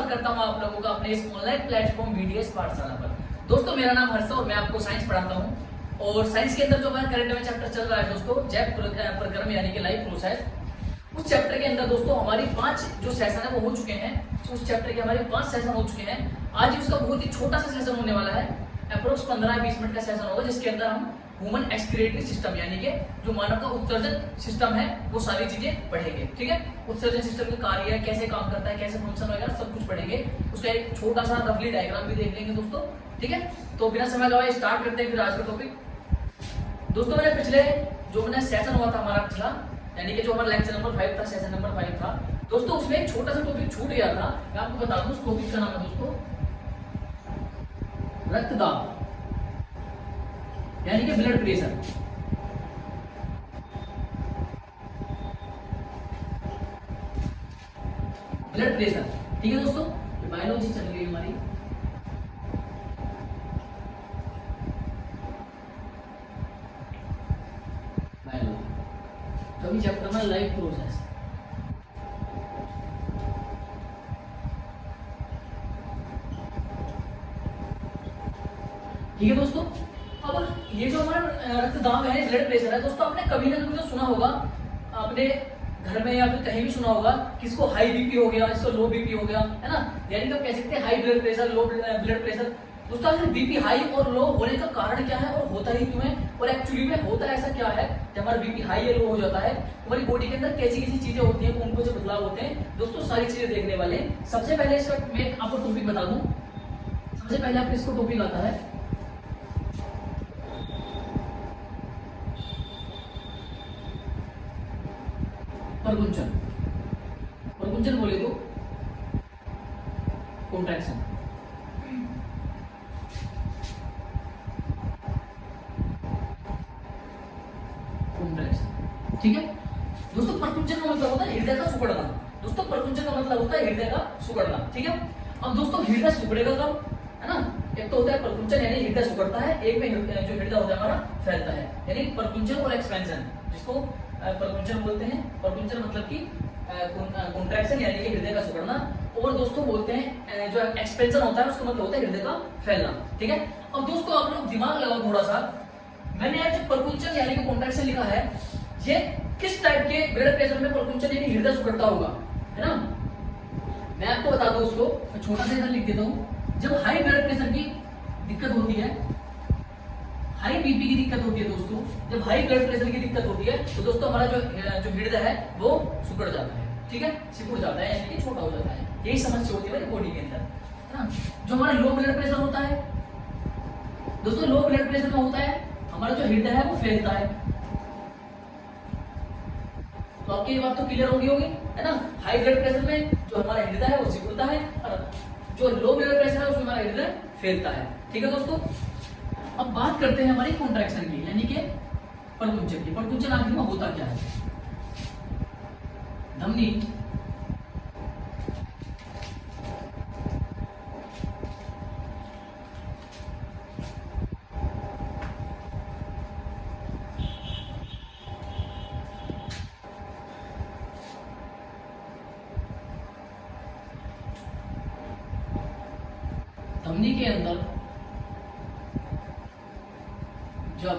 स्वागत करता हूं आप लोगों का अपने इस ऑनलाइन प्लेटफॉर्म VDS पाठशाला पर। दोस्तों मेरा नाम हर्ष है और मैं आपको साइंस पढ़ाता हूं। और साइंस के अंदर जो हमारा करंट अफेयर चैप्टर चल रहा है दोस्तों, जैव प्रक्रम यानी कि लाइफ प्रोसेस, उस चैप्टर के अंदर दोस्तों हमारी 5 जो सेशन है वो हो चुके हैं। उस चैप्टर के हमारे 5 सेशन हो चुके हैं। आज उसका बहुत ही छोटा सा सेशन होने वाला है, अप्रोक्स 15-20 मिनट का सेशन होगा, जिसके अंदर हम ह्यूमन एक्सक्रीटरी सिस्टम यानी कि जो मानव का उत्सर्जन सिस्टम है वो सारी चीजें पढ़ेंगे। ठीक है, उत्सर्जन सिस्टम का कार्य है, कैसे काम करता है, कैसे फंक्शन वगैरह सब कुछ पढ़ेंगे। उसका एक छोटा सा रफली डायग्राम भी देख लेंगे दोस्तों। ठीक है, तो बिना समय गवाए स्टार्ट करते हैं फिर आज का टॉपिक। दोस्तों मैंने पिछले जो मैंने सेशन हुआ था हमारा पिछला, यानी कि जो हमारा लेक्चर नंबर 5 था, सेशन नंबर 5 था दोस्तों, उसमें एक छोटा सा टॉपिक छूट गया था। मैं आपको बता दूं, उस टॉपिक का नाम है दोस्तों रक्तदाब यानी कि ब्लड प्रेशर। ब्लड प्रेशर, ठीक है दोस्तों, बायोलॉजी चल रही है हमारी। बायोलॉजी कभी चैप्टर में लाइफ प्रोसेस, ठीक है दोस्तों। अब ये जो हमारा रक्तदाब है, ब्लड प्रेशर है दोस्तों, आपने कभी ना कभी तो सुना होगा, आपने घर में या फिर कहीं भी सुना होगा कि इसको हाई बीपी हो गया, इसको लो बीपी हो गया, है ना। यानी कि आप कह सकते हैं high blood pressure, low blood pressure. दोस्तों आखिर बीपी हाई और लो होने का कारण क्या है और होता ही क्यों है, और एक्चुअली में होता ऐसा क्या है जब हमारा बीपी हाई या लो हो जाता है, हमारी बॉडी के अंदर कैसी कैसी चीजें होती हैं, उनको जो बदलाव होते हैं दोस्तों, सारी चीजें देखने वाले हैं। सबसे पहले इसका मैं आपको टॉपिक बता दूं, सबसे पहले आपको इसको टॉपिक आता है प्रकुंचन। प्रकुंचन बोले तो कॉन्ट्रैक्शन। कॉन्ट्रैक्शन, ठीक है दोस्तों। प्रकुंचन का मतलब होता है हृदय का सिकुड़ना। दोस्तों प्रकुंचन का मतलब होता है हृदय का सिकुड़ना, ठीक है। अब दोस्तों हृदय सिकुड़ेगा कब, है ना। एक तो होता है प्रकुंचन यानी हृदय सिकुड़ता है, एक में जो हृदय होता है हमारा फैलता है, यानी प्रकुंचन और एक्सपेंशन, जिसको प्रकुंचन बोलते हैं। प्रकुंचन मतलब कि कॉन्ट्रैक्शन यानी कि हृदय का सिकुड़ना, और दोस्तों बोलते हैं जो एक्सपेंशन होता है उसका मतलब होता है हृदय का फैलना, ठीक है। अब दोस्तों आप लोग दिमाग लगाओ थोड़ा सा, मैंने आज प्रकुंचन यानी कि कॉन्ट्रैक्शन लिखा है, ये किस टाइप के ब्लड प्रेशर में प्रकुंचन यानी हृदय सिकुड़ता होगा, है ना। मैं आपको बता दूं, उसको मैं छोटा सा इधर लिख देता हूं। जब हाई ब्लड प्रेशर की दिक्कत होती है, हाई बीपी की दिक्कत होती है दोस्तों, जब हाई ब्लड प्रेशर की दिक्कत होती है तो दोस्तों हमारा जो हृदय है वो सिकुड़ जाता है, ठीक है, सिकुड़ जाता है यानी कि छोटा हो जाता है। यही समस्या होती है हमारी बॉडी के अंदर, है ना। जो हमारा लो ब्लड प्रेशर होता है दोस्तों, लो ब्लड प्रेशर में होता है हमारा जो हृदय है वो फैलता है। तो आपकी ये बात तो क्लियर होगी, है ना। हाई ब्लड प्रेशर में जो हमारा हृदय है वो सिकुड़ता है, और जो लो ब्लड प्रेशर है उसमें हमारा हृदय फैलता है, ठीक है दोस्तों। अब बात करते हैं हमारी कॉन्ट्रैक्शन की, यानी कि प्रकुंचन की। प्रकुंचन आखिर में होता क्या है, धमनी धमनी के अंदर जब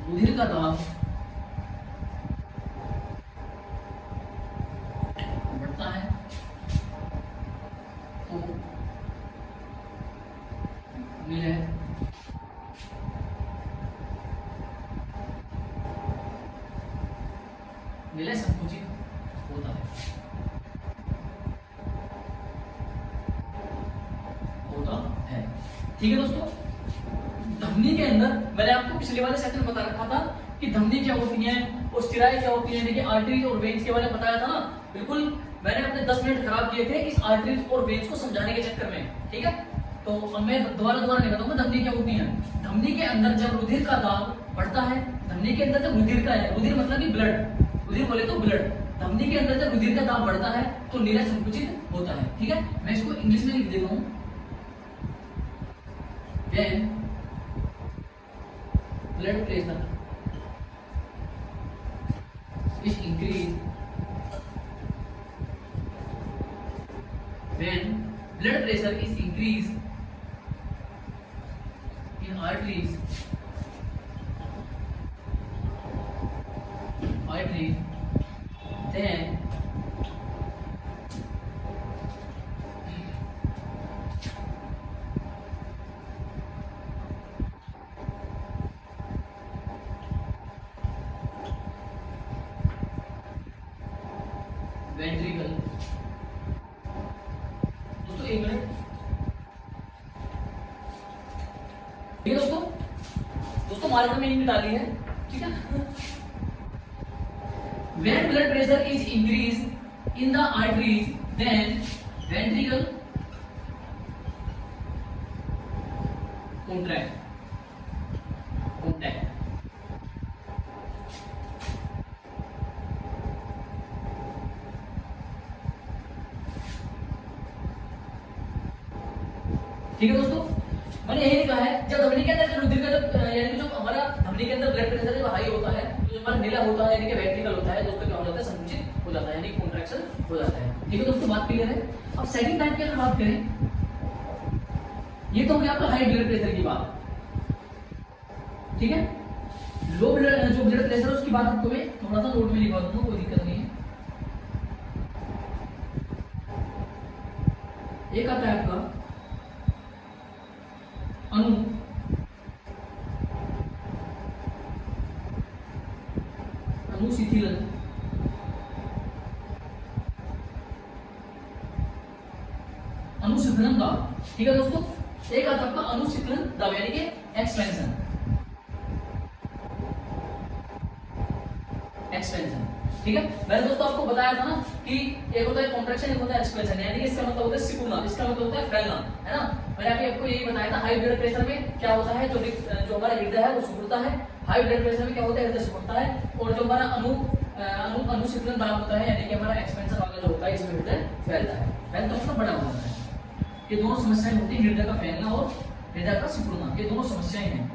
रुधिर का दाब बढ़ता है तो विलय संकुचित होता है, ठीक है दोस्तों। धमनी के अंदर मैंने आपको पिछले वाले सेक्शन में बता रखा था कि धमनी क्या होती है और सिराएं क्या होती है, यानी कि आर्टरीज और वेन्स के बारे में बताया था ना। बिल्कुल मैंने अपने 10 मिनट खराब किए थे इस आर्टरीज और वेन्स को समझाने के चक्कर में, ठीक है। तो अब मैं दोबारा नहीं बताऊंगा धमनी क्या होती है। धमनी के अंदर जब रुधिर का दाब बढ़ता है, धमनी के अंदर जब रुधिर का है, रुधिर मतलब कि ब्लड, रुधिर बोले तो ब्लड, धमनी के अंदर जब रुधिर का दाब बढ़ता है तो नीला संकुचित होता है, ठीक है। मैं इसको इंग्लिश में लिख देता हूँ, when blood pressure is increased, the नीला संकुचित होता है, ठीक है। अब दोस्तों धमनी के अंदर मैंने आपको पिछले वाले सेक्शन में बता रखा था कि धमनी क्या होती है और सिराएं क्या होती है, यानी कि आर्टरीज और वेन्स के बारे में बताया था ना। बिल्कुल मैंने अपने 10 मिनट खराब किए थे इस आर्टरीज और वेन्स को समझाने के चक्कर में, ठीक है। तो अब मैं दोबारा नहीं बताऊंगा धमनी क्या होती है। धमनी के अंदर जब रुधिर का दाब बढ़ता है, धमनी के अंदर जब रुधिर का दाब बढ़ता है तो नीला संकुचित होता है, ठीक है। मैं इसको इंग्लिश में लिख देता हूँ, when blood pressure is increased in arteries then ventricle। दोस्तों एक मिनट, ठीक है दोस्तों, दोस्तों मार्कर में मीनिंग डाली है, ठीक है। When blood pressure is increased in the arteries, then ventricle contract। ठीक है दोस्तों, मैंने यही कहा है जब धमनी के अंदर रुधिर का जब यानी कि जो हमारा धमनी के अंदर ब्लड प्रेशर जब हाई होता है तो जो हमारा नीला होता है यानी कि वेंट्रिकल होता है दोस्तों क्या हो जाता है, संकुचित हो जाता है यानी कॉन्ट्रैक्शन हो जाता है। ठीक है दोस्तों, बात क्लियर है। अब सेकंड टाइप की अगर बात करें, ये तो हो गया आपका हाई ब्लड प्रेशर की बात, ठीक है। लो ब्लड जो ब्लड प्रेशर है उसकी बात आपको मैं थोड़ा सा नोट में लिखवा दूंगा, कोई दिक्कत नहीं है। एक आता है आपका अनुशिथिलन, अनुशिथिलन दाब, ठीक है दोस्तों। एक आता है आपका अनुशिथिलन दाब यानी कि एक्सपेंशन, ठीक है। मैंने दोस्तों आपको बताया था ना कि एक होता है कॉन्ट्रैक्शन, एक होता है एक्सपेंशन, यानी कि इसका मतलब होता है सिकुड़ना, इसका मतलब होता है फैलना, है ना। मैंने आपको यही बताया था हाई ब्लड प्रेशर में क्या होता है, जो हमारा हृदय है वो सिकुड़ता है। हाई ब्लड प्रेशर में क्या होता है, हृदय सिकुड़ता है। और जो हमारा अनुशीतलन दाब होता है यानी कि हमारा एक्सपेंशन वाला जो होता है इसमें हृदय फैलता है, फैलता मतलब बड़ा होता है। ये दोनों समस्याएं होती है, हृदय का फैलना और हृदय का सिकुड़ना, ये दोनों समस्याएं हैं।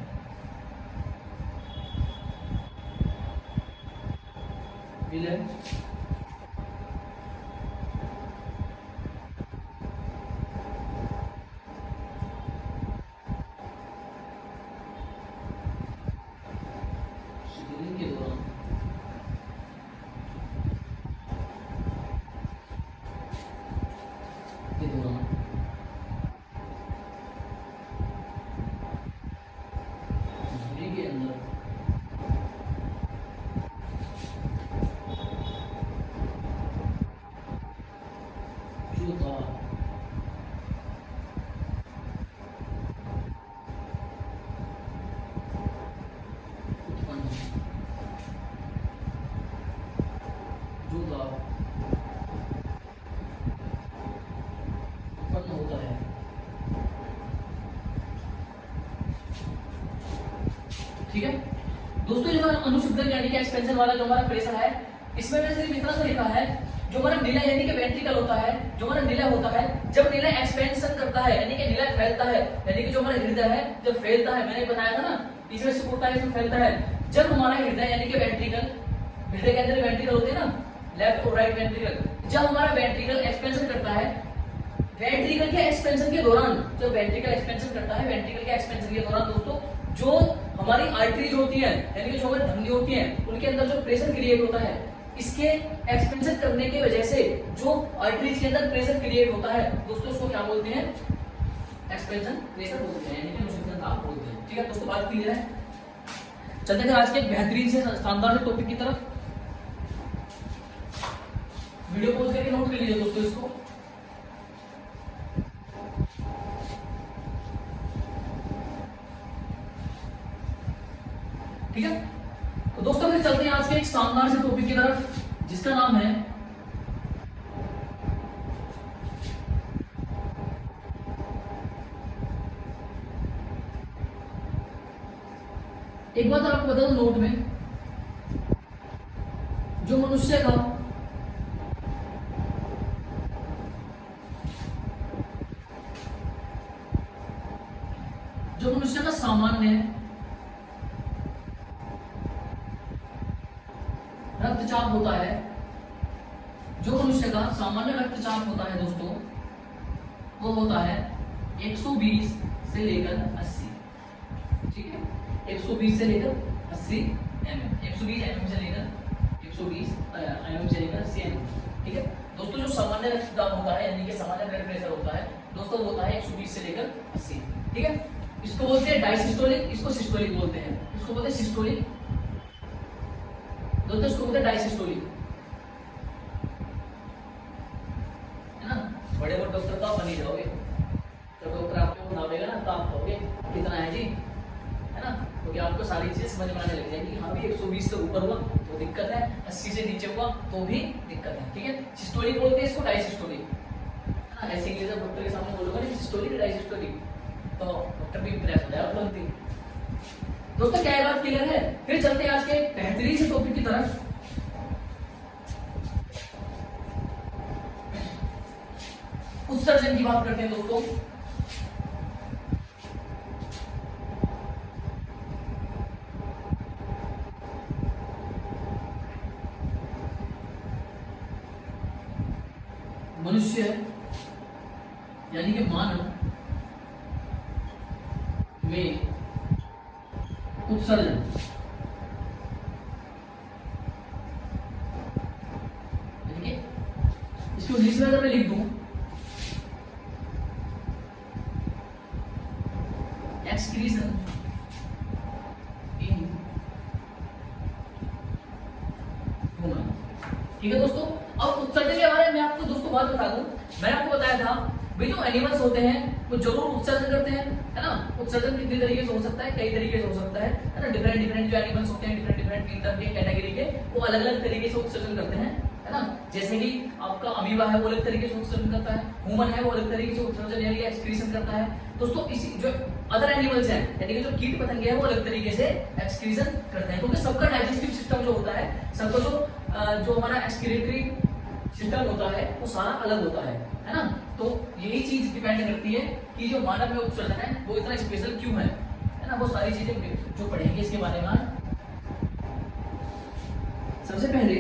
ठीक है दोस्तों, ये अनुशीतलन यानी कि एक्सपेंशन वाला जो हमारा प्रेशर है, इसमें मैंने सिर्फ इतना सा लिखा है, जो हमारा नीला यानी कि वेंट्रिकल होता है, जो हमारा नीला होता है, जब नीला एक्सपेंशन करता है यानी कि नीला फैलता है, यानी कि जो हमारा हृदय है जब फैलता है, मैंने बताया था ना, इसमें सिकुड़ता है, इसमें फैलता है। जब हमारा हृदय यानी कि वेंट्रिकल, हृदय के अंदर वेंट्रिकल होते हैं ना, लेफ्ट और राइट वेंट्रिकल, जब हमारा वेंट्रिकल एक्सपेंशन करता है, वेंट्रिकल के एक्सपेंशन के दौरान, जब वेंट्रिकल एक्सपेंशन करता है, वेंट्रिकल के एक्सपेंशन के दौरान दोस्तों जो हमारी आर्टरीज होती है यानी कि जो हमारी धमनी होती है, उनके अंदर जो प्रेशर क्रिएट होता है, इसके एक्सपेंशन करने की वजह से जो आर्टरीज के अंदर प्रेशर क्रिएट होता है दोस्तों, उसको क्या बोलते हैं, एक्सपेंशन प्रेशर बोलते हैं, यानी कि अनुशीतलन दाब बोलते हैं। ठीक है दोस्तों, बात क्लियर है। चलते हैं आज के एक बेहतरीन से शानदार से टॉपिक की तरफ। वीडियो पॉज करके नोट कर लीजिए दोस्तों इसको। ठीक है, तो दोस्तों फिर चलते हैं आज के एक शानदार से टॉपिक की तरफ, जिसका नाम है एक बात आपको बता दूं नोट में, जो मनुष्य का सामान्य रक्तचाप होता है, जो मनुष्य का सामान्य रक्तचाप होता है दोस्तों, वो होता है 120 से लेकर 80, ठीक है, 120 से लेकर 80 mm, 120 mm से लेकर 120 mm से लेकर 80 mm, ठीक है दोस्तों। जो सामान्य रक्तदाब होता है यानी कि सामान्य ब्लड प्रेशर होता है दोस्तों, वो होता है 120 से लेकर 80, ठीक है। इसको बोलते हैं डायसिस्टोलिक, इसको सिस्टोलिक बोलते हैं, इसको बोलते हैं सिस्टोलिक दोस्तों, इसको बोलते हैं डायसिस्टोलिक, है ना। बड़े बड़े डॉक्टर तो आप बन ही जाओगे, जब डॉक्टर आपको बतावेगा ना तो आप कहोगे कितना है जी, है ना, क्योंकि आपको सारी चीजें समझ में आने लग जाएगी। हाँ भी 120 से ऊपर हुआ तो दिक्कत है, 80 से नीचे हुआ तो भी दिक्कत है, ठीक है। सिस्टोलिक बोलते हैं इसको, डायसिस्टोलिक, है ना। ऐसे इंग्लिश डॉक्टर के सामने बोलोगे ना सिस्टोलिक डायसिस्टोलिक तो डॉक्टर भी इंप्रेस हो जाएगा तुरंत ही। दोस्तों क्या ये बात क्लियर है? फिर चलते हैं आज के बेहतरीन से टॉपिक की तरफ। उत्सर्जन की बात करते हैं दोस्तों। मनुष्य यानी कि मानव में उत्सर्जन यानी कि इसको इंग्लिश में अगर मैं लिख दूं एक्सक्रीशन इन ह्यूमन, ठीक है दोस्तों। अब उत्सर्जन के बारे में आपको दोस्तों बात बता दूं, मैंने आपको बताया था भाई जो एनिमल्स होते हैं वो जरूर उत्सर्जन करते हैं, है ना। उत्सर्जन कितनी तरीके से हो सकता है, कई तरीके से हो सकता है ना। डिफरेंट जो एनिमल्स होते हैं डिफरेंट किंगडम के कैटेगरी के, वो अलग अलग तरीके से उत्सर्जन करते हैं, है ना। जैसे कि आपका अमीबा है वो अलग तरीके से उत्सर्जन करता है, ह्यूमन है वो अलग तरीके से उत्सर्जन यानी एक्सक्रीशन करता है दोस्तों। इसी जो अदर एनिमल्स हैं यानी कि जो कीट पतंगे हैं वो अलग तरीके से एक्सक्रीशन करते हैं, क्योंकि सबका डाइजेस्टिव सिस्टम जो होता है, सबका जो हमारा एक्सक्रीटरी सिस्टम होता है वो सारा अलग होता है ना। तो यही चीज डिपेंड करती है कि जो मानव में उत्सर्जन है वो इतना स्पेशल क्यों है ना। वो सारी चीजें जो पढ़ेंगे इसके बारे में आज। सबसे पहले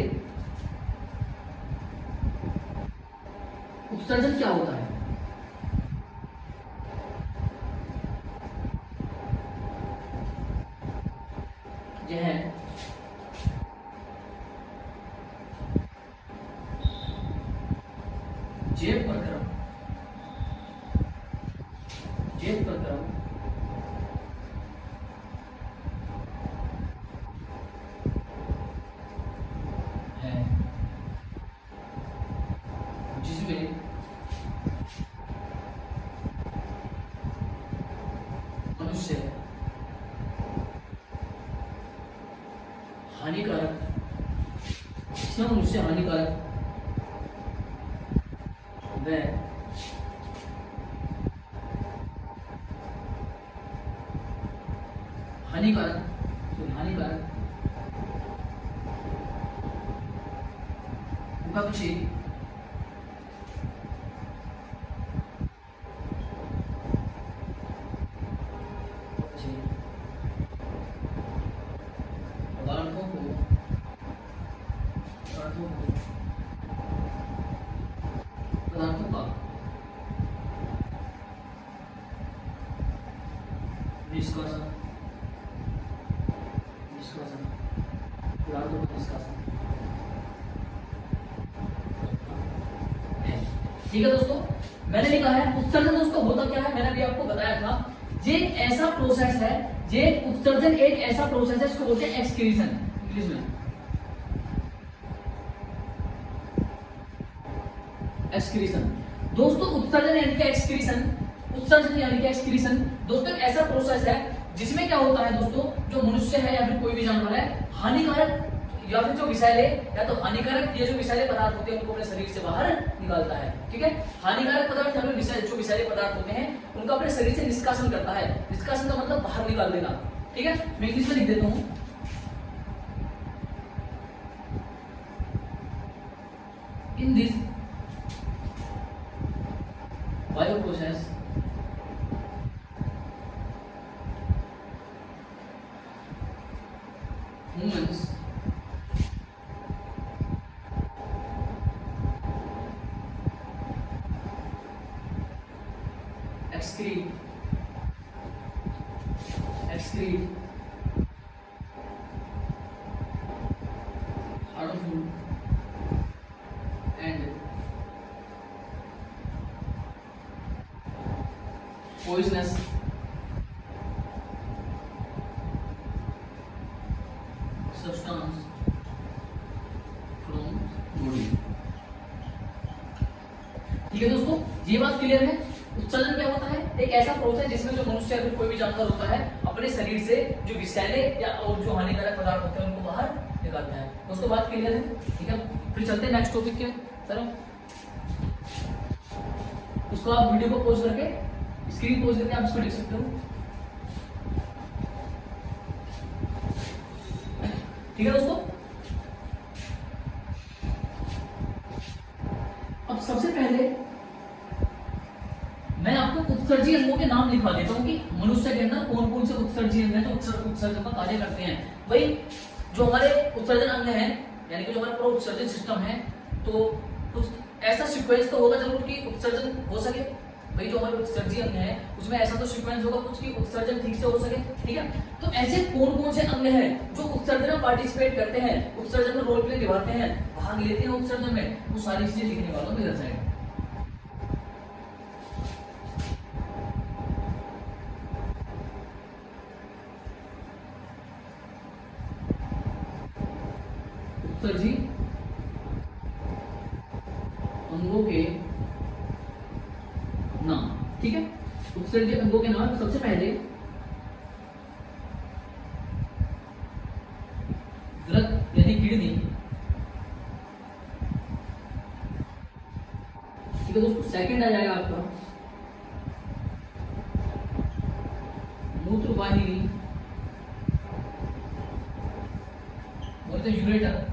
उत्सर्जन क्या होता है? यह है जैव प्रक्रम, जैव प्रक्रम है जिसमें मनुष्य हानिकारक, इसमें मनुष्य हानिकारक व हानिकारक पक्षी पदार्थों का निष्कासन पदार्थों का निष्कासन, ठीक है दोस्तों। मैंने भी कहा है उत्सर्जन दोस्तों होता क्या है, मैंने भी आपको बताया था। ये ऐसा प्रोसेस है, ये उत्सर्जन एक ऐसा प्रोसेस है, इसको बोलते हैं एक्सक्रीशन इंग्लिश में, एक्सक्रीशन दोस्तों। उत्सर्जन यानी कि एक्सक्रीशन, उत्सर्जन यानी कि एक्सक्रीशन दोस्तों एक ऐसा प्रोसेस है जिसमें क्या होता है दोस्तों, जो मनुष्य है या फिर कोई भी जानवर है हानिकारक या फिर जो विषैले या तो हानिकारक ये जो विषैले पदार्थ होते हैं उनको अपने शरीर से बाहर निकालता है, ठीक है। हानिकारक पदार्थ या फिर जो विषैले पदार्थ होते हैं उनका अपने शरीर से निष्कासन करता है। निष्कासन का मतलब बाहर निकाल देना, ठीक है। मैं इंग्लिश में लिख देता हूं, in this bio process humans excrete, excrete, harmful and poisonous substance from body। ठीक है दोस्तों, ये बात क्लियर है। उत्सर्जन क्या होता है? एक ऐसा प्रोसेस जिसमें जो मनुष्य या फिर कोई भी जानवर होता है अपने शरीर से जो विषैले या और जो हानिकारक पदार्थ होते हैं उनको बाहर निकालता है। दोस्तों बात क्लियर है? ठीक है, फिर चलते हैं नेक्स्ट टॉपिक की तरफ। उसको आप वीडियो को पॉज करके, स्क्रीन पॉज करके आप इसको लिख सकते हो। ठीक है दोस्तों, अब सबसे पहले मैं आपको उत्सर्जी अंगों के नाम लिखवा देता हूं कि मनुष्य के अंदर कौन कौन से उत्सर्जी अंग हैं जो उत्सर्जन का कार्य करते हैं। भाई जो हमारे उत्सर्जन अंग हैं, यानी कि जो हमारा पूरा उत्सर्जन सिस्टम है, तो कुछ ऐसा सीक्वेंस तो होगा जरूर कि उत्सर्जन हो सके। भाई जो हमारे उत्सर्जी अंग है उसमें ऐसा तो सीक्वेंस होगा कुछ कि उत्सर्जन ठीक से हो सके। ठीक है, तो ऐसे कौन कौन से अंग हैं जो उत्सर्जन में पार्टिसिपेट करते हैं, उत्सर्जन में रोल प्ले निभाते हैं, भाग लेते हैं उत्सर्जन में, वो सारी चीजें लिखने वाला हूं इधर साइड। उत्सर्जी अंगों के नाम। ठीक है, उत्सर्जी अंगों के नाम। सबसे पहले वृक्क यानी किडनी। ठीक है दोस्तों, सेकंड आ जाएगा आपका मूत्र वाहिनी, बोलते यूरेटर।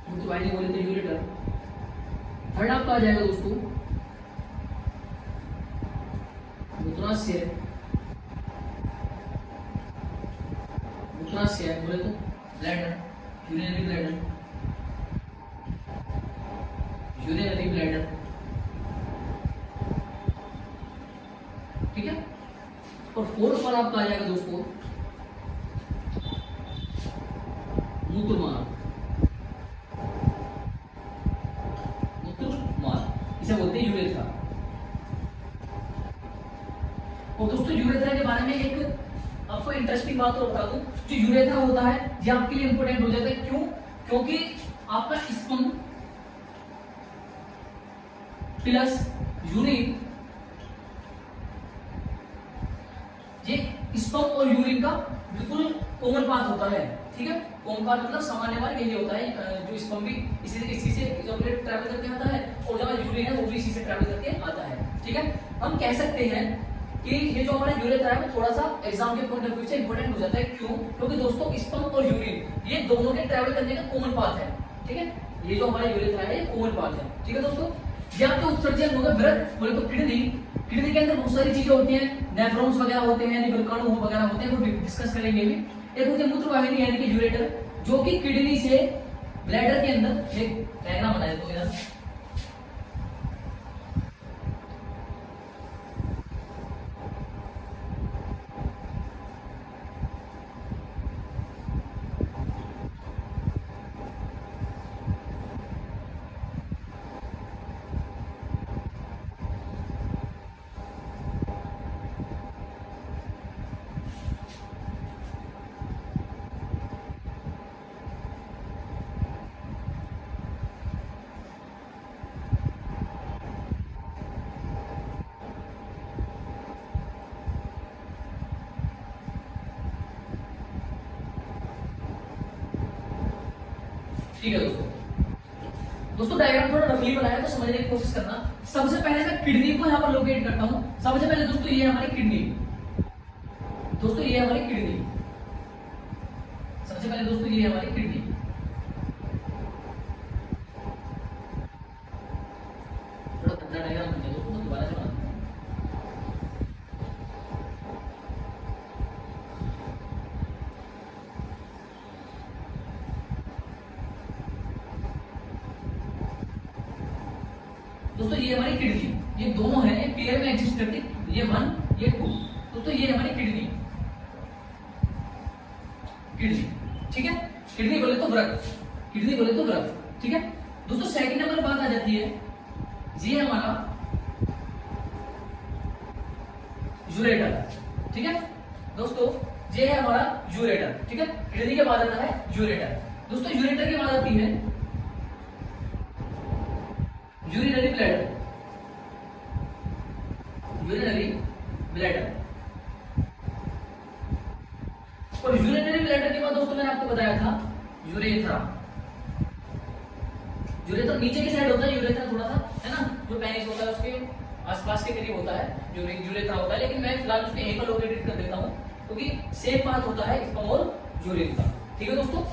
मूत्र वाहिनी बोले तो यूरेटर। थर्ड आपका आ जाएगा दोस्तों मूत्राशय, मूत्राशय बोले तो bladder, urinary bladder, urinary bladder. ठीक है, और फोर्थ पर आपका आ जाएगा दोस्तों मूत्रमार्ग, इसे बोलते हैं यूरेथ्रा। और दोस्तों यूरेथ्रा के बारे में एक आपको इंटरेस्टिंग बात और बता दूं, जो यूरेथ्रा होता है ये आपके लिए इंपॉर्टेंट हो जाता है। क्यों? क्योंकि आपका स्पर्म प्लस यूरिन, ये स्पर्म और यूरिन का बिल्कुल कॉमन पाथ होता है। ठीक है, कॉमन पाथ मतलब सामान्य मार्ग यही होता है, जो स्पर्म भी इसी से जब ट्रैवल करके आता है और जब यूरिन है वो भी इसी से ट्रैवल करके आता है। ठीक है, हम कह सकते हैं कि ये जो हमारा यूरेथ्रा है थोड़ा सा एग्जाम के पॉइंट ऑफ व्यू से इंपॉर्टेंट हो जाता है। क्यों? क्योंकि दोस्तों स्पर्म और यूरिन ये दोनों के ट्रैवल करने का कॉमन पाथ है। ठीक है, ये जो हमारा यूरेथ्रा है ये कॉमन पाथ है। ठीक है दोस्तों, ये आपके उत्सर्जी अंग होगा। वृक्क बोले तो किडनी, किडनी के अंदर बहुत सारी चीजें होती हैं, नेफ्रॉन्स वगैरह होते हैं, निकलकणु वगैरह होते हैं, वो डिस्कस करेंगे भी। एक होती है मूत्रवाहिनी यानी कि यूरेटर, जो कि किडनी से ब्लैडर के अंदर, एक डायग्राम बनाया तो इधर ठीक है दोस्तों डायग्राम थोड़ा रफली बनाया तो समझने की कोशिश करना। सबसे पहले मैं किडनी को यहाँ पर लोकेट करता हूँ। सबसे पहले दोस्तों ये हमारी किडनी, दोस्तों ये हमारी किडनी, सबसे पहले दोस्तों ये हमारी किडनी। थोड़ा ठंडा डायग्राम बन गया दोस्तों, तो दोबारा से बनाते हैं। दोस्तों ये हमारी किडनी, ये दोनों है, ये पेयर में एग्जिस्ट करती है, ये 1 ये 2। दोस्तों ये हमारी किडनी, किडनी, ठीक है। किडनी बोले तो वृक्क, किडनी बोले तो वृक्क, ठीक है। दोस्तों सेकंड नंबर बात आ जाती है, ये हमारा यूरेटर, ठीक है। दोस्तों ये है हमारा यूरेटर, ठीक है। किडनी के बाद आता है यूरेटर। दोस्तों यूरेटर के बाद आती है यूरिनरी ब्लैडर, यूरिनरी ब्लैडर। और यूरिनरी ब्लैडर के बाद दोस्तों मैंने आपको बताया था यूरेथ्रा। यूरेथ्रा नीचे की साइड होता है, यूरेथ्रा थोड़ा सा है ना, जो पेनिस होता है उसके आसपास के करीब होता है यूरेथ्रा होता है, लेकिन मैं फिलहाल उसके यहीं पर लोकेटेड कर देता हूं क्योंकि सेम पाथ होता है स्पर्म और यूरिन का, ठीक है दोस्तों।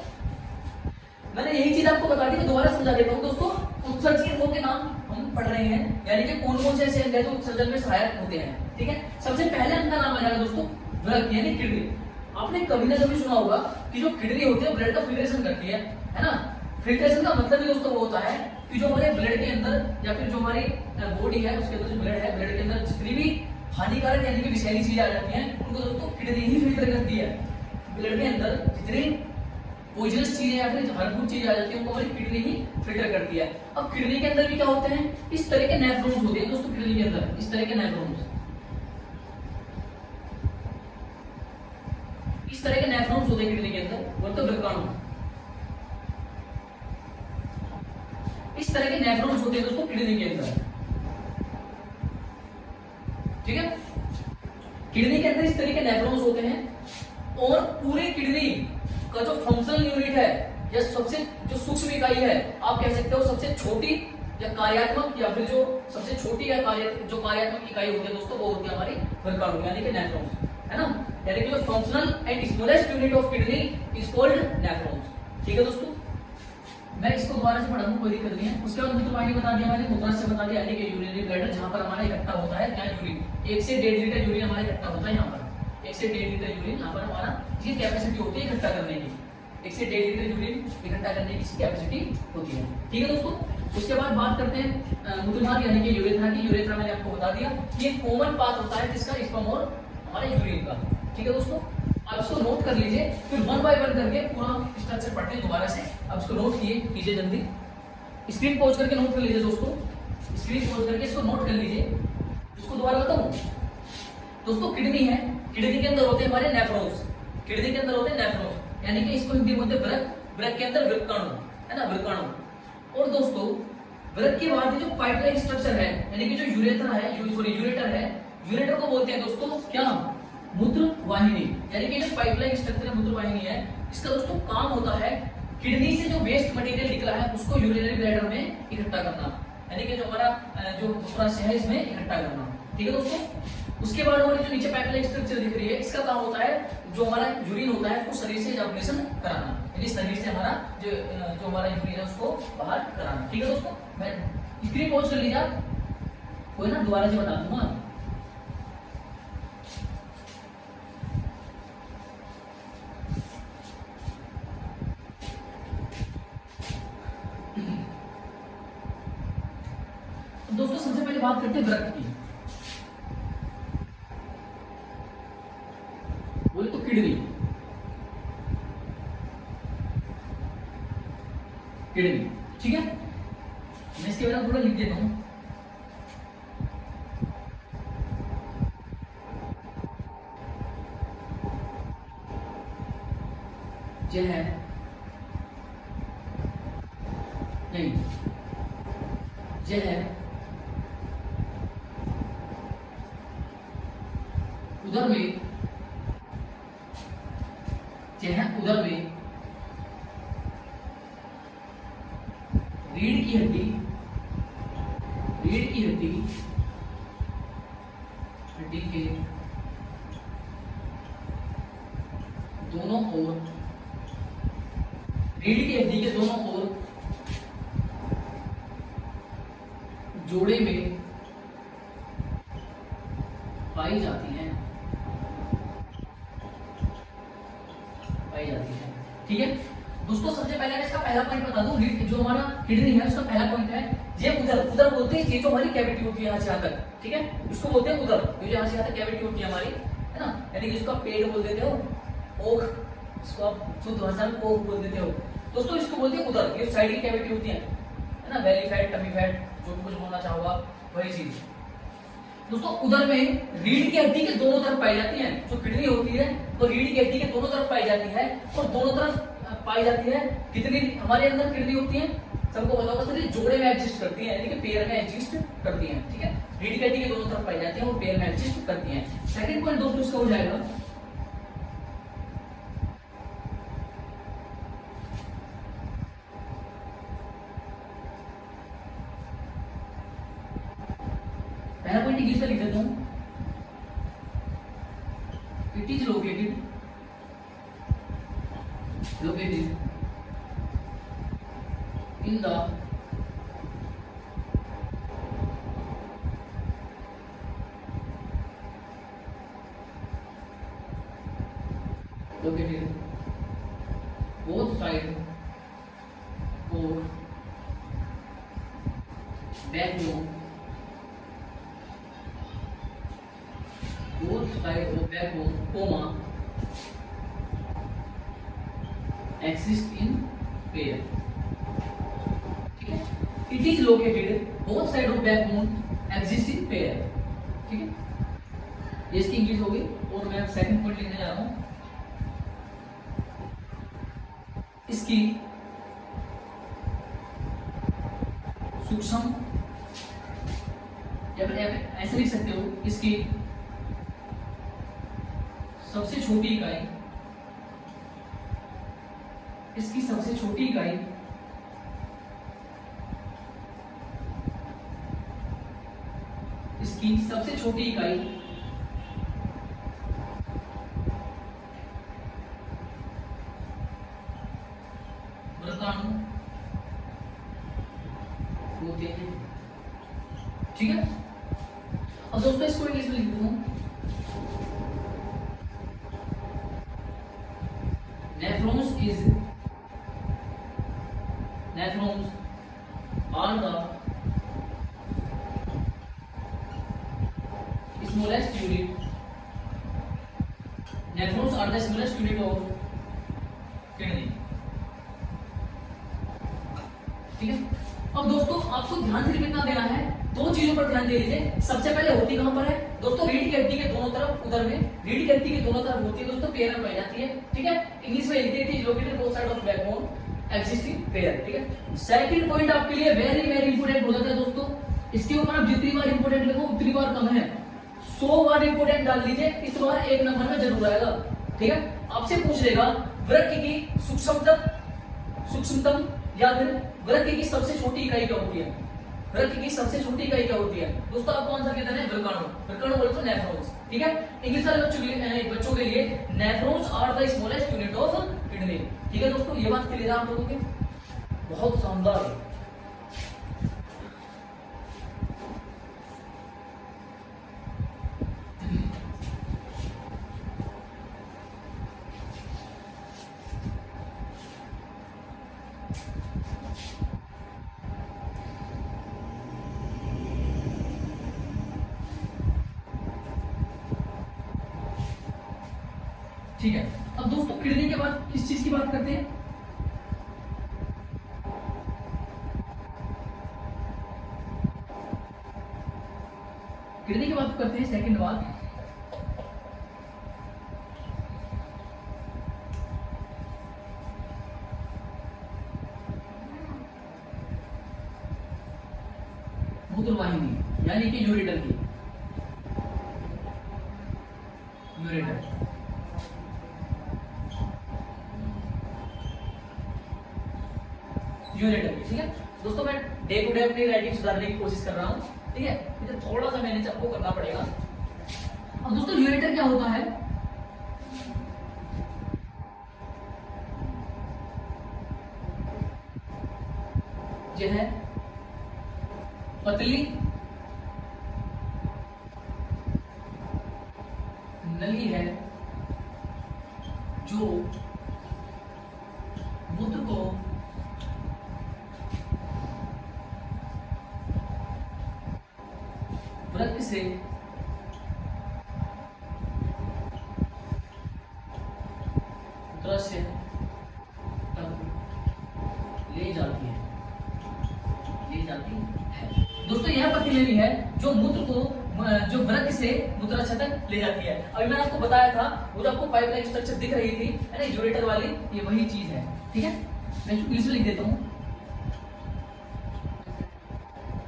मैंने यही चीज आपको बता दी, तो दोबारा समझा देता हूं दोस्तों। उत्सर्जक अंगों के नाम हम पढ़ रहे हैं, यानी कि कौन कौन से ऐसे अंग हैं जो उत्सर्जन में सहायक होते हैं, ठीक है। सबसे पहले अंग का नाम आ जाएगा दोस्तों वृक्क यानी किडनी। आपने कभी ना कभी सुना होगा कि जो किडनी होती है ब्लड का फिल्ट्रेशन करती है ना। फिल्ट्रेशन का मतलब ही दोस्तों वो होता है कि जो हमारे ब्लड के अंदर या फिर जो हमारी बॉडी है उसके अंदर जो ब्लड है, ब्लड के अंदर जितनी भी हानिकारक यानी कि विषैली चीजें आ जाती हैं उनको दोस्तों किडनी ही फिल्टर करती है। ब्लड के अंदर जितनी पॉइजनस चीजें या फिर हार्मफुल चीजें आ जाती है उनको हमारी किडनी ही फिल्टर करती है। अब किडनी के अंदर भी क्या होते हैं, इस तरह के नेफ्रॉन्स होते हैं दोस्तों किडनी के अंदर, इस तरह के नेफ्रॉन्स, इस तरह के नेफ्रॉन्स होते हैं किडनी के अंदर, बोलते हैं वृक्काणु। इस तरह के नेफ्रॉन्स होते हैं दोस्तों किडनी के अंदर, ठीक है। किडनी के अंदर इस तरह के नेफ्रॉन्स होते हैं, और पूरी किडनी का जो फंक्शनल यूनिट है या सबसे जो सूक्ष्म इकाई है, आप कह सकते हो सबसे छोटी या कार्यात्मक, या फिर जो सबसे छोटी या कार्यात्मक इकाई होती है दोस्तों वो होती है हमारी वृक्काणु यानी कि नेफ्रॉन्स, है ना। यानी कि जो functional and smallest unit of kidney is called nephrons, ठीक है दोस्तों। मैं इसको दोबारा से पढ़ा दूं, कोई दिक्कत नहीं है। उसके बाद मूत्रवाहिनी बता दिया मैंने, मूत्राशय बता दिया यानी कि यूरिनरी ब्लैडर, जहां पर हमारा इकट्ठा होता है क्या यूरिन, 1 से 1.5 लीटर यूरिन हमारा इकट्ठा होता है यहाँ पर, 1 से 1.5 लीटर यूरिन यहाँ पर हमारा ये कैपेसिटी होती है इकट्ठा करने की, 1 से 1.5 लीटर यूरिन इकट्ठा करने की कैपेसिटी होती है, ठीक है दोस्तों। उसके बाद बात करते हैं मूत्रभाग यानी कि यूरेथ्रा की। यूरेथ्रा मैंने आपको बता दिया, ये कॉमन पाथ होता है जिसका स्पर्म और हमारे यूरिन का, ठीक है दोस्तों। अब इसको नोट कर लीजिए, फिर 1 बाय 1 करके पूरा स्ट्रक्चर पढ़ते हैं दोबारा से। अब इसको नोट कीजिए जल्दी, स्क्रीन पॉज करके नोट कर लीजिए दोस्तों, स्क्रीन पॉज करके इसको नोट कर लीजिए। इसको दोबारा बताऊं दोस्तों, किडनी है, किडनी के अंदर होते हैं हमारे नेफ्रॉन्स, किडनी के अंदर होते हैं नेफ्रॉन्स यानी कि इसको हिंदी में बोलते हैं वृक्क, वृक्क के अंदर वृक्काणु, है ना, वृक्काणु। और दोस्तों वृक्क के बाद जो पाइपलाइन स्ट्रक्चर है यानी कि जो यूरेथ्रा है, यूरेटर है, यूरेटर को बोलते हैं दोस्तों क्या, मूत्र वाहिनी। यानी कि जो पाइपलाइन स्ट्रक्चर मूत्र वाहिनी है, इसका दोस्तों काम होता है किडनी से जो वेस्ट मटेरियल निकला है उसको यूरिनरी ब्लैडर में इकट्ठा करना, यानी कि जो हमारा जो मूत्राशय है इसमें इकट्ठा करना, ठीक है दोस्तों। उसके बाद हमारी जो नीचे पाइपलाइन स्ट्रक्चर दिख रही है, इसका काम होता है जो हमारा यूरिन होता है उसको शरीर से इजैकुलेशन कराना, यानी शरीर से हमारा जो हमारा यूरिन है उसको बाहर कराना, ठीक है दोस्तों। मैं स्क्रीन पॉज कर लीजिए, कोई ना दोबारा से बता दूंगा। दोस्तों सबसे पहले बात करते हैं वृक्क की, बोले तो किडनी, किडनी, ठीक है। मैं इसके बारे में थोड़ा लिख देता हूं, यह है नहीं, यह है उधर में, यह उधर में रीढ़ की हड्डी, रीढ़ की हड्डी, हड्डी के दोनों ओर, रीढ़ की हड्डी के दोनों ओर जोड़े में पाई जाती है, पाई जाती है, ठीक है दोस्तों। सबसे पहले मैं इसका पहला पॉइंट बता दूं, जो हमारा किडनी है उसका पहला पॉइंट है ये उधर उधर बोलते हैं, ये जो हमारी कैविटी होती है यहाँ से यहाँ तक, ठीक है, इसको बोलते हैं उधर। ये जो यहाँ से यहाँ तक कैविटी होती है हमारी, है ना, यानी कि इसको आप पेट बोल देते हो, ओख, इसको आप शुद्ध भाषा में कोख बोल देते हो दोस्तों, इसको बोलते हैं उधर। ये साइड की कैविटी होती है ना, बेली फैट, टमी फैट, जो भी कुछ बोलना चाहोगे आप, वही चीज दोस्तों। उधर में रीढ़ की हड्डी के दोनों तरफ पाई जाती है, जो किडनी होती है वो रीढ़ की हड्डी के दोनों तरफ पाई जाती है, और दोनों तरफ पाई जाती है। कितनी हमारे अंदर किडनी होती है सबको पता होगा, सर जोड़े में एग्जिस्ट करती है, यानी कि पैर में एग्जिस्ट करती है, ठीक है। रीढ़ की हड्डी के दोनों तरफ पाई जाती है और पैर में एग्जिस्ट करती है। सेकंड पॉइंट दोस्तों इसका हो जाएगा, पहला पॉइंट इंग्लिश में लिख देता हूं, it is located in the located both side or backbone, both side of backbone, comma exist in pair, ठीक है। It is located both side of backbone exist in pair, ठीक है। ये इसकी इंग्लिश हो गई, और मैं सेकंड पॉइंट लिखने जा रहा हूं, इसकी सूक्ष्म, या फिर ऐसे लिख सकते हो, इसकी सबसे छोटी इकाई, इसकी सबसे छोटी इकाई इसकी सबसे छोटी इकाई व्रताणु होते हैं, ठीक है। अब दोस्तों इसको इंग्लिश में लिख दूं, nephrons are the smallest unit, nephrons are the smallest unit of kidney, ठीक है। अब दोस्तों आपको ध्यान सिर्फ इतना देना है, दो चीजों पर ध्यान दे लीजिए। सबसे पहले होती कहां पर है दोस्तों, रीढ़ की हड्डी के दोनों तरफ, उधर में रीढ़ की हड्डी के दोनों तरफ होती है दोस्तों, पैर में पाई जाती है, ठीक है। इंग्लिश में लिखते हैं located both side of backbone existing पैर, ठीक है। सेकंड पॉइंट आपके लिए वेरी वेरी इंपोर्टेंट हो जाता है दोस्तों, इसके ऊपर आप जितनी बार इंपोर्टेंट लिखो उतनी बार कम है। 100 बार इंपोर्टेंट डाल लीजिए, इस बार एक नंबर में जरूर आएगा, ठीक है। आपसे पूछ लेगा वृक्क की सूक्ष्मतम या फिर वृक्क की सबसे छोटी इकाई क्या होती है, वृक्क की सबसे छोटी इकाई क्या होती है दोस्तों, आपको आंसर कहते हैं वृकाणु, वृकाणु बोले तो नेफ्रॉन्स, ठीक है। इंग्लिश वाले बच्चों के लिए nephrons are the smallest unit of kidney, ठीक है दोस्तों। ये बात क्लियर है आप लोगों की, बहुत शानदार है। ठीक है। अब दोस्तों किडनी के बाद किस चीज की बात करते हैं, किडनी की बात करते हैं सेकंड बात, मूत्रवाहिनी यानी कि यूरेटर की, यूरेटर, यूरेटर, ठीक है दोस्तों। मैं डे टू डे अपनी राइटिंग सुधारने की कोशिश कर रहा हूँ, ठीक है। मुझे थोड़ा सा मैनेज आपको करना पड़ेगा। अब दोस्तों यूरेटर क्या होता है, यह है पतली नली है जो मूत्र को वृक्क से मूत्राशय तक ले जाती है, दोस्तों यह प्रतिलेनी है जो मूत्र को जो वृक्क से मूत्राशय तक ले जाती है। अभी मैंने आपको बताया था, वो जो आपको पाइपलाइन स्ट्रक्चर दिख रही थी है ना, यूरेटर वाली, ये वही चीज है। ठीक है, मैं इंग्लिश में लिख देता हूं।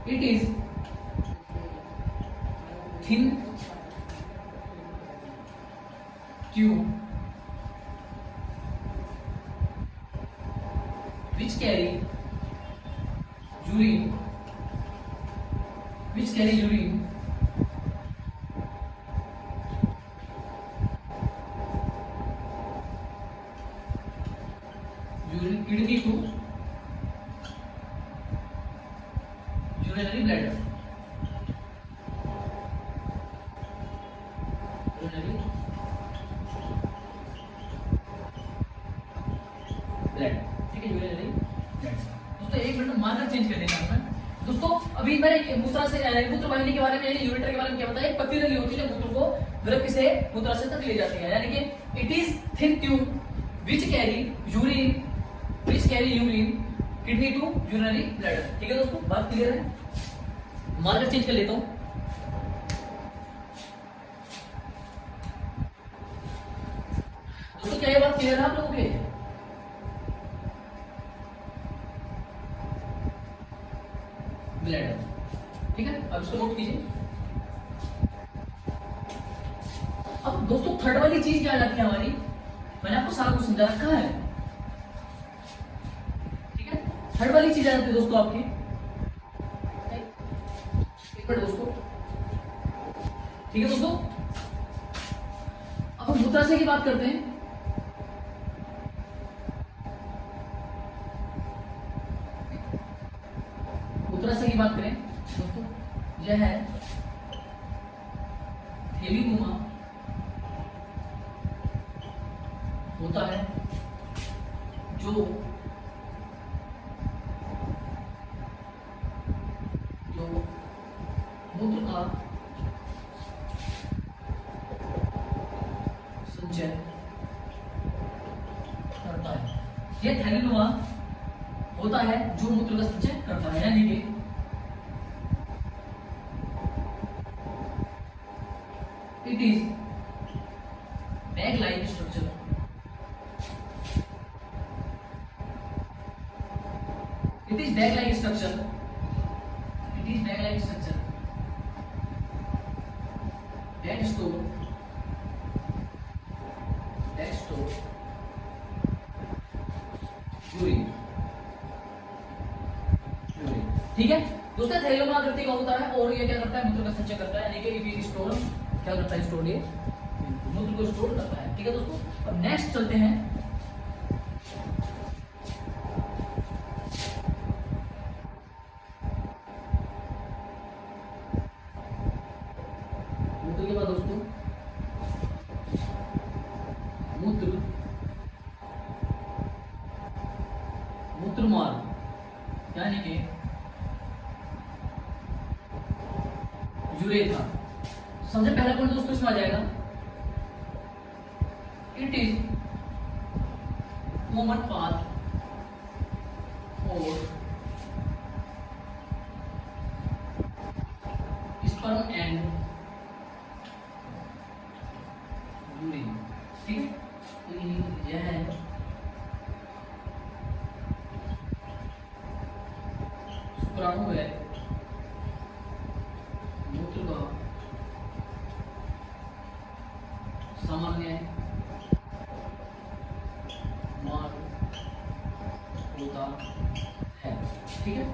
It is thin tube which carry urine urine kidney to urinary bladder, urinary bladder। ठीक है, यूरिनरी ब्लैडर। दोस्तों एक मिनट मार्कर चेंज कर देना है दोस्तों। अभी मैंने मूत्र वाहिनी के बारे में यानी यूरेटर के बारे में क्या बताया, पतिरली होती है जो मूत्र को वृक्क से मूत्राशय तक ले जाती है, यानी कि it is thin tube which carry urine kidney to urinary bladder. ठीक है दोस्तों, बात क्लियर है। मार्कर चेंज कर लेता हूं। दोस्तों क्या ये बात क्लियर है आप लोगों के? ब्लैडर, ठीक है, अब इसको नोट कीजिए। अब दोस्तों थर्ड वाली चीज क्या आ जाती है हमारी, मैंने आपको सारा कुछ समझा रखा है। ठीक है, थर्ड वाली चीज आ जाती है दोस्तों आपकी, एक मिनट दोस्तों। ठीक है दोस्तों, अब हम मूत्राशय की बात करते हैं। मूत्राशय की बात करें दोस्तों, यह है थैलीनुमा होता है जो मूत्र का संचय करता है। यह थैलीनुमा होता है जो मूत्र का संचय करता है, यानी कि it is bag like structure, it is bag like structure that store urine। ठीक है दोस्तों, थैलीनुमा आकृति का होता है और ये क्या करता है, मूत्र का संचय करता है, यानी कि इट स्टोर क्या करता है, स्टोर, ये मूत्र को स्टोर करता है। ठीक है दोस्तों, अब नेक्स्ट चलते हैं। मूत्र के बाद दोस्तों मूत्रमार्ग, यानी कि यूरेथ्रा। समझे, पहला पॉइंट दोस्तों इसमें आ जाएगा, इट इज कॉमन पाथ और स्पर्म एंड यूरिन। ठीक है, तो यह है शुक्राणु है मूत्र का सामान्य मार्ग होता है। ठीक है,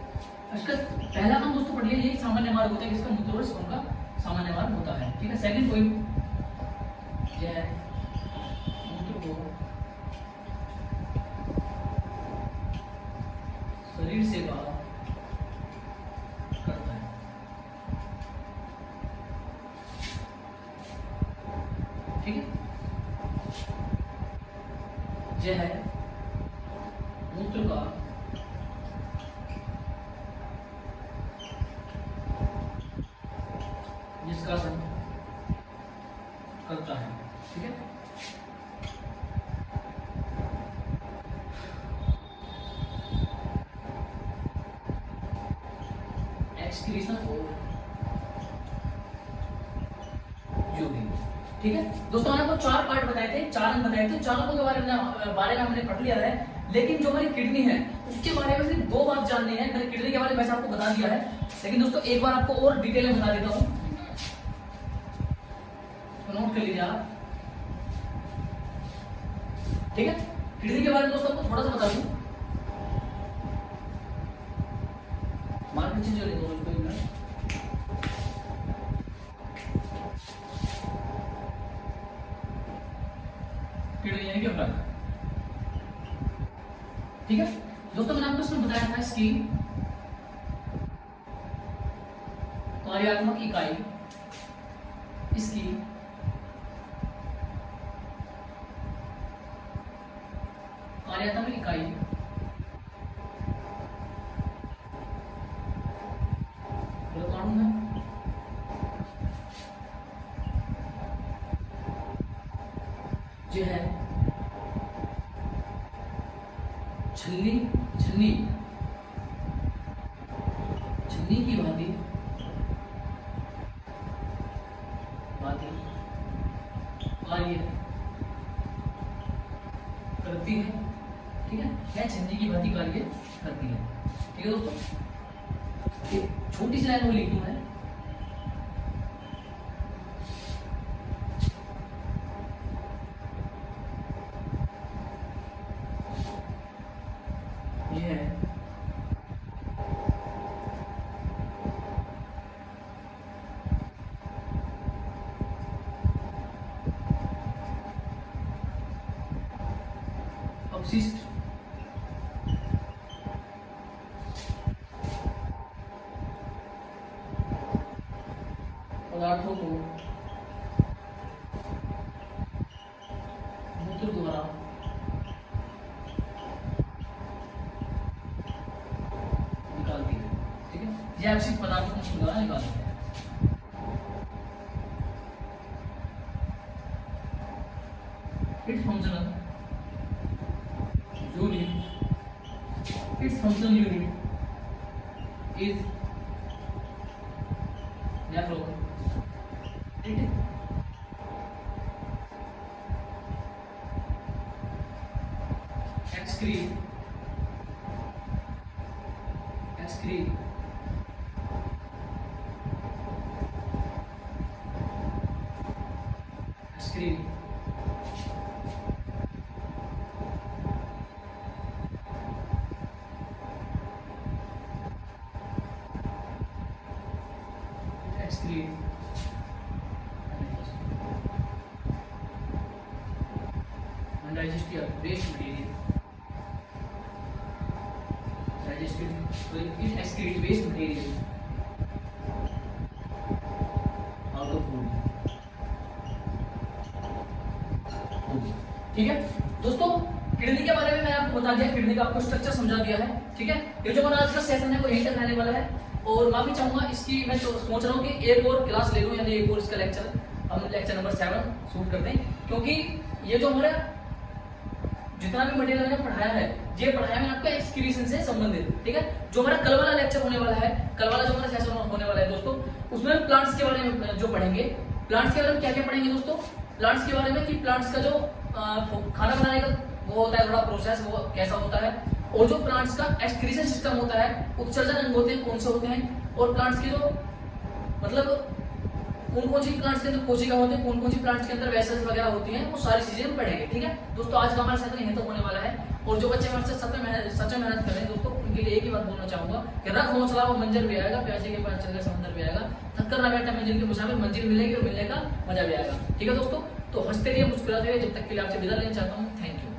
इसका पहला काम दोस्तों पढ़ लिया, ये सामान्य मार्ग होता है, किसका, मूत्र और स्पर्म का सामान्य मार्ग होता है। ठीक है, सेकंड पॉइंट यह है मूत्र को शरीर से बाहर करता है। ठीक है, यह है मूत्र का निष्कासन करता है। ठीक है, एक्सक्रीशन ऑफ यूरिन। ठीक है दोस्तों, मैंने आपको 4 पार्ट बताए थे, 4 अंग बताए थे, चारों के बारे में हमने पढ़ लिया है। लेकिन जो हमारी किडनी है उसके बारे में सिर्फ 2 बात जाननी है। मैंने किडनी के बारे में वैसे आपको बता दिया है, लेकिन दोस्तों एक बार आपको और डिटेल में बता देता हूं, तो नोट कर लीजिए आप। ठीक है, किडनी के बारे में दोस्तों आपको थोड़ा सा बता दूं। मार्केट चेंज कर लेते किडनी यानी कि ब्लड। ठीक है दोस्तों, मैंने आपको इसमें बताया था इसकी कार्यात्मक इकाई, इसकी कार्यात्मक इकाई कानून है, जो है छन्नी छन्नी छन्नी की भांति कार्य करती है। ठीक है, यह छन्नी की भांति कार्य करती है। ठीक है दोस्तों, छोटी सी लाइन वो लिख दूं मैं, अपशिष्ट पदार्थों को मूत्र द्वारा निकालती है। ठीक है, यह अपशिष्ट पदार्थों को मूत्र द्वारा निकालती है। Its functional unit is nephron. It excrete digestive waste material. It excrete waste material out of food. ठीक है दोस्तों, किडनी के बारे में मैंने आपको बता दिया, किडनी का आपको स्ट्रक्चर समझा दिया है। ठीक है, ये जो हमारा आज का सेशन है वो यहीं तक रहने वाला है, और माफी चाहूंगा इसकी, मैं सोच रहा हूँ कि एक और क्लास ले लूँ, यानी एक और इसका लेक्चर हम लेक्चर नंबर 7 शूट करते हैं, क्योंकि ये जो हमारा जितना भी मटेरियल मैंने पढ़ाया है, ये पढ़ाया मैंने आपको एक्सक्रीशन से संबंधित। ठीक है, जो हमारा कल वाला लेक्चर होने वाला है, कल वाला जो हमारा सेशन होने वाला है दोस्तों, उसमें प्लांट्स के बारे में जो पढ़ेंगे। प्लांट्स के बारे में क्या क्या पढ़ेंगे दोस्तों? प्लांट्स के बारे में कि प्लांट्स का जो खाना बनाने का वो होता है, थोड़ा प्रोसेस वो कैसा होता है, और जो प्लांट्स का एक्सक्रीशन सिस्टम होता है, उत्सर्जन अंग होते हैं कौन से होते हैं, और प्लांट्स के जो मतलब कौन सी प्लांट्स के अंदर कोशिका होते हैं, कौन सी प्लांट्स के अंदर वेसल्स वगैरह होती हैं, वो सारी चीजें हम पढ़ेंगे। ठीक है दोस्तों, आज का हमारा सेशन यहीं तक होने वाला है, और जो बच्चे हमारे साथ सच में मेहनत कर रहे हैं दोस्तों, उनके लिए एक ही बात बोलना चाहूंगा कि रख हौसला, वो मंजर भी आएगा, प्यासे के पास चल के समंदर भी आएगा, थक कर ना बैठा मंजिल के मुसाफिर, मंजिल मिलेगी और मिलने का मजा भी आएगा। ठीक है दोस्तों, तो हंसते रहिए, मुस्कुराते रहिए, जब तक के लिए आपसे विदा लेना चाहता हूँ। Thank you.